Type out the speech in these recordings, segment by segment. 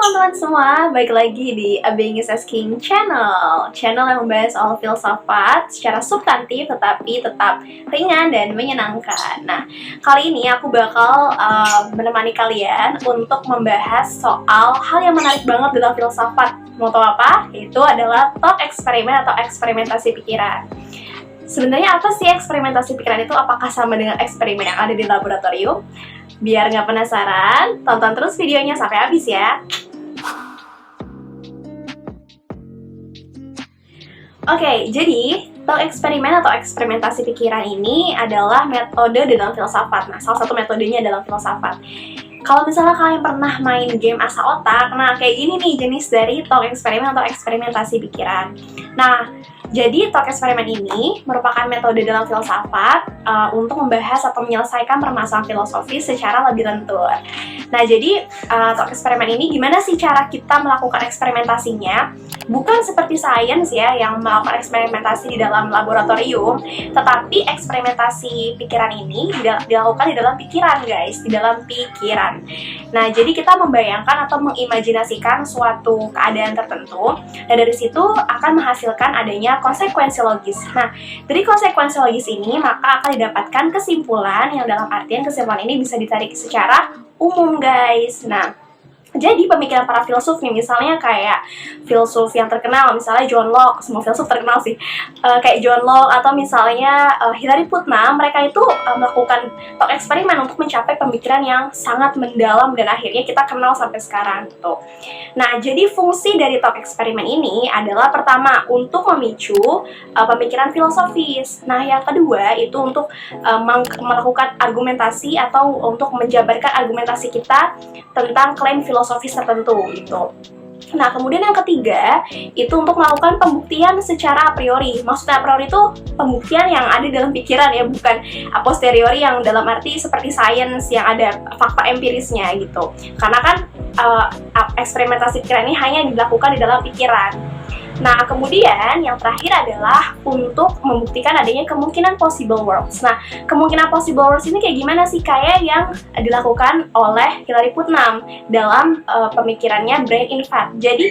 teman-teman semua, balik lagi di A Being is Asking Channel yang membahas soal filsafat secara substantif tetapi tetap ringan dan menyenangkan. Nah, kali ini aku bakal menemani kalian untuk membahas soal hal yang menarik banget dalam filsafat. Mau tahu apa? Itu adalah thought eksperimen atau eksperimentasi pikiran. Sebenarnya apa sih eksperimentasi pikiran itu? Apakah sama dengan eksperimen yang ada di laboratorium? Biar nggak penasaran, tonton terus videonya sampai habis ya. Oke, jadi thought eksperimen atau eksperimentasi pikiran ini adalah metode dalam filsafat. Nah, salah satu metodenya dalam filsafat. Kalau misalnya kalian pernah main game asa otak, nah kayak gini nih jenis dari thought eksperimen atau eksperimentasi pikiran. Nah, jadi thought eksperimen ini merupakan metode dalam filsafat untuk membahas atau menyelesaikan permasalahan filosofis secara lebih lentur. Nah, jadi thought eksperimen ini gimana sih cara kita melakukan eksperimentasinya? Bukan seperti sains ya, yang melakukan eksperimentasi di dalam laboratorium, tetapi eksperimentasi pikiran ini dilakukan di dalam pikiran, guys, di dalam pikiran. Nah, jadi kita membayangkan atau mengimajinasikan suatu keadaan tertentu, dan dari situ akan menghasilkan adanya konsekuensi logis. Nah, dari konsekuensi logis ini, maka akan didapatkan kesimpulan yang dalam artian kesimpulan ini bisa ditarik secara umum, guys. Nah, jadi pemikiran para filsuf nih, misalnya kayak filsuf yang terkenal, misalnya John Locke, semua filsuf terkenal sih, kayak John Locke atau misalnya Hilary Putnam, mereka itu melakukan thought eksperimen untuk mencapai pemikiran yang sangat mendalam dan akhirnya kita kenal sampai sekarang gitu. Nah, jadi fungsi dari thought eksperimen ini adalah pertama untuk memicu pemikiran filosofis. Nah, yang kedua itu untuk melakukan argumentasi atau untuk menjabarkan argumentasi kita tentang klaim filosofis tertentu gitu. Nah, kemudian yang ketiga itu untuk melakukan pembuktian secara a priori. Maksudnya a priori itu pembuktian yang ada dalam pikiran ya, bukan a posteriori yang dalam arti seperti sains yang ada fakta empirisnya gitu. Karena kan eksperimentasi pikiran ini hanya dilakukan di dalam pikiran. Nah, kemudian yang terakhir adalah untuk membuktikan adanya kemungkinan possible worlds. Nah, kemungkinan possible worlds ini kayak gimana sih? Kayak yang dilakukan oleh Hilary Putnam dalam pemikirannya Brain in Fat. Jadi,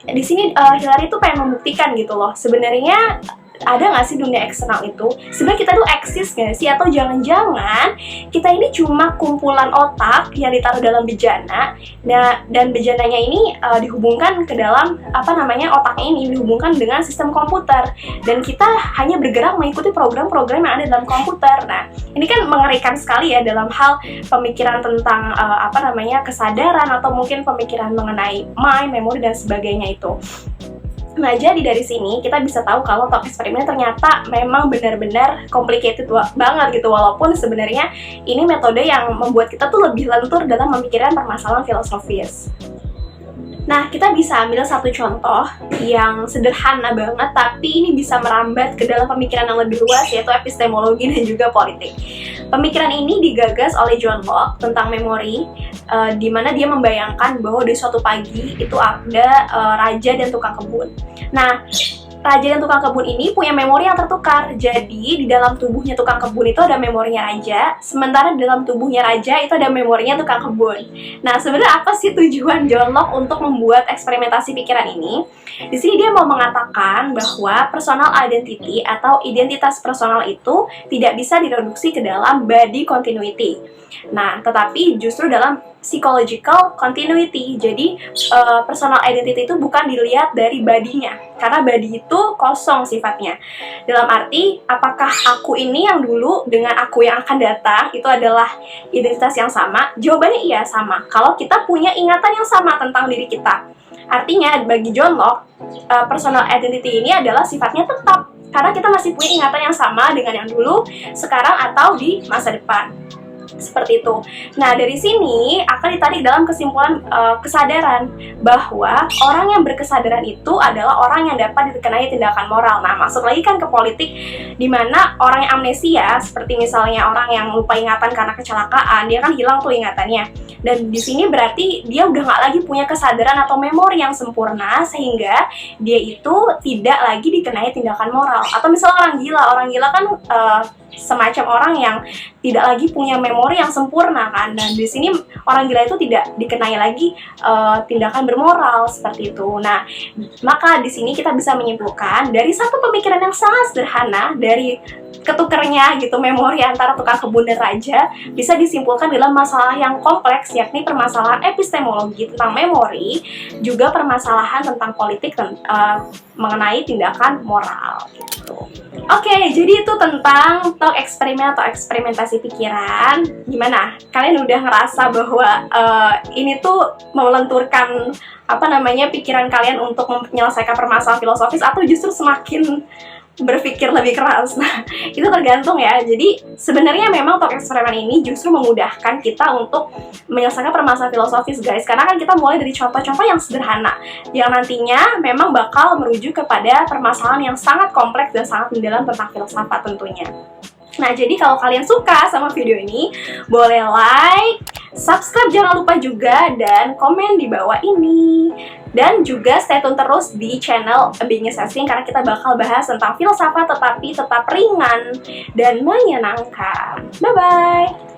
di sini Hilary itu pengen membuktikan gitu loh. Sebenarnya ada nggak sih dunia eksternal itu? Sebenarnya kita tuh eksis nggak sih? Atau jangan-jangan kita ini cuma kumpulan otak yang ditaruh dalam bejana, dan bejananya ini dihubungkan ke dalam otaknya ini dihubungkan dengan sistem komputer, dan kita hanya bergerak mengikuti program-program yang ada dalam komputer. Nah, ini kan mengerikan sekali ya dalam hal pemikiran tentang kesadaran atau mungkin pemikiran mengenai mind, memori dan sebagainya itu. Nah, jadi dari sini kita bisa tahu kalau thought eksperimen ternyata memang benar-benar complicated banget gitu, walaupun sebenarnya ini metode yang membuat kita tuh lebih lentur dalam memikirkan permasalahan filosofis. Nah, kita bisa ambil satu contoh yang sederhana banget, tapi ini bisa merambat ke dalam pemikiran yang lebih luas, yaitu epistemologi dan juga politik. Pemikiran ini digagas oleh John Locke tentang memori, di mana dia membayangkan bahwa di suatu pagi itu ada raja dan tukang kebun. Nah, raja dan tukang kebun ini punya memori yang tertukar. Jadi, di dalam tubuhnya tukang kebun itu ada memorinya raja, sementara di dalam tubuhnya raja itu ada memorinya tukang kebun. Nah, sebenarnya apa sih tujuan John Locke untuk membuat eksperimentasi pikiran ini? Di sini dia mau mengatakan bahwa personal identity atau identitas personal itu tidak bisa direduksi ke dalam body continuity. Nah, tetapi justru dalam psychological continuity. Jadi, personal identity itu bukan dilihat dari badinya, karena body itu kosong sifatnya. Dalam arti, apakah aku ini yang dulu dengan aku yang akan datang itu adalah identitas yang sama? Jawabannya iya, sama. Kalau kita punya ingatan yang sama tentang diri kita. Artinya, bagi John Locke, personal identity ini adalah sifatnya tetap, karena kita masih punya ingatan yang sama dengan yang dulu, sekarang, atau di masa depan. Seperti itu. Nah, dari sini akan ditarik dalam kesimpulan kesadaran bahwa orang yang berkesadaran itu adalah orang yang dapat dikenai tindakan moral. Nah, masuk lagi kan ke politik, di mana orang yang amnesia, seperti misalnya orang yang lupa ingatan karena kecelakaan, dia kan hilang tuh ingatannya. Dan di sini berarti dia udah nggak lagi punya kesadaran atau memori yang sempurna, sehingga dia itu tidak lagi dikenai tindakan moral. Atau misalnya orang gila kan semacam orang yang tidak lagi punya memori yang sempurna kan, dan di sini orang gila itu tidak dikenai lagi tindakan bermoral seperti itu. Nah, maka di sini kita bisa menyimpulkan dari satu pemikiran yang sangat sederhana, dari ketukernya gitu memori antara tukang kebun dan raja, bisa disimpulkan dalam masalah yang kompleks, yakni permasalahan epistemologi tentang memori, juga permasalahan tentang politik mengenai tindakan moral gitu. Oke, jadi itu tentang talk eksperimen atau eksperimentasi pikiran. Gimana? Kalian udah ngerasa bahwa ini tuh melenturkan pikiran kalian untuk menyelesaikan permasalahan filosofis, atau justru semakin berpikir lebih keras? Nah, itu tergantung ya. Jadi sebenarnya memang talk eksperimen ini justru memudahkan kita untuk menyelesaikan permasalahan filosofis, guys, karena kan kita mulai dari contoh-contoh yang sederhana yang nantinya memang bakal merujuk kepada permasalahan yang sangat kompleks dan sangat mendalam tentang filsafat tentunya. Nah, jadi kalau kalian suka sama video ini, boleh like, subscribe jangan lupa juga, dan komen di bawah ini. Dan juga stay tune terus di channel A Beginner's Essay, karena kita bakal bahas tentang filsafat tetapi tetap ringan dan menyenangkan. Bye-bye!